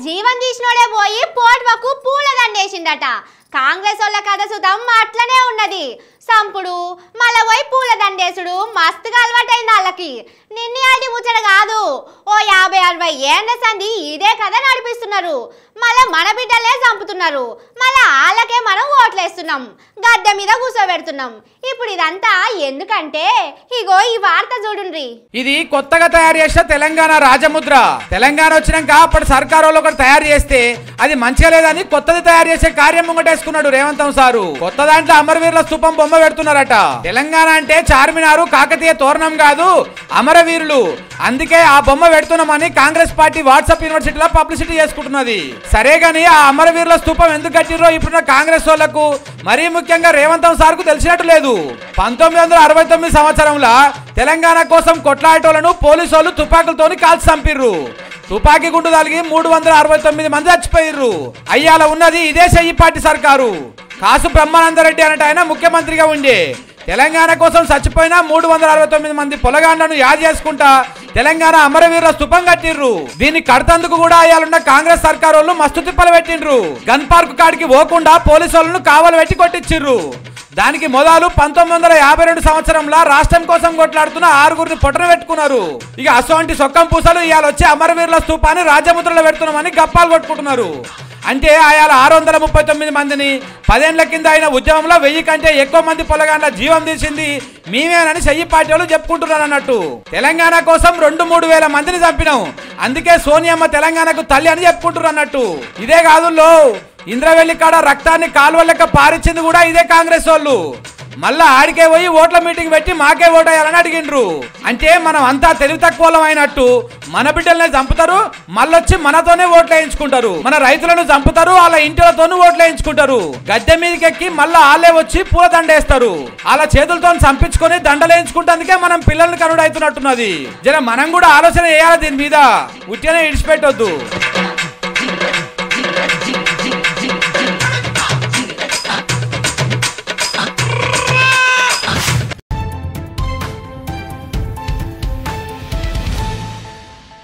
జీవం తీసినోడే పోయి పోట్వకు పూల దండేసిండట. కాంగ్రెస్ వాళ్ళ కథ సుతం అట్లనే ఉన్నది. సంపుడు మళ్ళా పోయి పూల దండేసుడు మస్తుగా అలవాటైంది వాళ్ళకి. నిన్ని ఆటి ముచ్చట కాదు, ఓ 50-60 ఏళ్ల సంది ఇదే కథ నడిపిస్తున్నారు. మళ్ళా మన బిడ్డలే చంపుతున్నారు, మళ్ళా వాళ్ళకే మనం ఓట్లేస్తున్నాం, గద్దె మీద కూర్చోబెడుతున్నాం. ఇప్పుడు ఇదంతా ఎందుకంటే ఇగో ఈ వార్త చూడుండ్రి. ఇది కొత్తగా తయారు చేసిన తెలంగాణ రాజముద్ర. తెలంగాణ వచ్చినాక అప్పటి సర్కారు ఒకటి తయారు చేస్తే అది మంచిగా లేదని కొత్తది తయారు చేసే కార్యం ముంగటేసుకున్నాడు రేవంతం సారు. కొత్త దాంట్లో అమరవీరుల స్థూపం బొమ్మ పెడుతున్నారట. తెలంగాణ అంటే చార్మినారు కాకతీయ తోరణం కాదు, అమరవీరులు. అందుకే ఆ బొమ్మ పెడుతున్నామని కాంగ్రెస్ పార్టీ వాట్సాప్ యూనివర్సిటీలో పబ్లిసిటీ చేసుకుంటున్నది. సరే గాని ఆ అమరవీరుల స్థూపం ఎందుకు కట్టిరో ఇప్పుడున్న కాంగ్రెస్ వాళ్లకు, మరీ ముఖ్యంగా రేవంతం సార్కు తెలిసినట్టు లేదు. 1969 సంవత్సరంలో తెలంగాణ కోసం కొట్లాడేటోళ్లను పోలీసు వాళ్ళు తుపాకులతోని కాల్చి చంపిర్రు. తుపాకీ గుండు తగిలి 369 మంది చచ్చిపోయిర్రు. అయ్యాల ఉన్నది ఇదే చెయ్యి పార్టీ సర్కారు. కాసు బ్రహ్మానందరెడ్డి అన్నట్టు ఆయన ముఖ్యమంత్రిగా ఉండే. తెలంగాణ కోసం చచ్చిపోయిన 369 మంది పొలగాండ్లను యాద్ చేసుకుంటా తెలంగాణ అమరవీరుల స్థూపం కట్టిర్రు. దీన్ని కడతందుకు కూడా అయ్యాలున్న కాంగ్రెస్ సర్కారు వాళ్ళు మస్తు తిప్పలు పెట్టిండ్రు. గన్ పార్క్ కాడికి పోకుండా పోలీసు వాళ్ళను కావలు పెట్టి కొట్టించిర్రు. దానికి మొదలు 1952 సంవత్సరంలో రాష్ట్రం కోసం కొట్లాడుతున్న 6గురిని పొట్టన పెట్టుకున్నారు. ఇక అసోంటి సొక్కం పూసలు ఇవాళ వచ్చి అమరవీరుల స్థూపాన్ని రాజముద్రలో పెడుతున్నామని గప్పాలు కొట్టుకుంటున్నారు. అంటే ఆయాల 639 మందిని 10 ఏళ్ల కింద అయిన ఉద్యమంలో 1000 కంటే ఎక్కువ మంది పొలగాండ్ల జీవం తీసింది మేమేనని చెయ్యి పార్టీ వాళ్ళు చెప్పుకుంటున్నారు అన్నట్టు. తెలంగాణ కోసం 2-3 వేల మందిని చంపినాం, అందుకే సోనియమ్మ తెలంగాణకు తల్లి అని చెప్పుకుంటున్నారు అన్నట్టు. ఇదే కాదుల్లో ఇంద్రవెల్లి కాడ రక్తాన్ని కాలువలెక్క పారించింది కూడా ఇదే కాంగ్రెస్ వాళ్ళు. మళ్ళా ఆడికే పోయి ఓట్ల మీటింగ్ పెట్టి మాకే ఓటేయాలని అడిగిండ్రు. అంటే మనం అంతా తెలివి తక్కువలం అయినట్టు మన బిడ్డలనే చంపుతారు, మళ్ళొచ్చి మనతోనే ఓట్లు వేయించుకుంటారు. మన రైతులను చంపుతారు, వాళ్ళ ఇంటిలతోనూ ఓట్లు వేయించుకుంటారు. గద్దె మీదకెక్కి మళ్ళా వాళ్ళే వచ్చి పూల దండేస్తారు. వాళ్ళ చేతులతో చంపించుకొని దండలేయించుకుంటందుకే మనం పిల్లల్ని కనుడవుతున్నట్టున్నది. జర మనం కూడా ఆలోచన చేయాలి దీని మీద, ఉట్టినే ఇడిచిపెట్టొద్దు.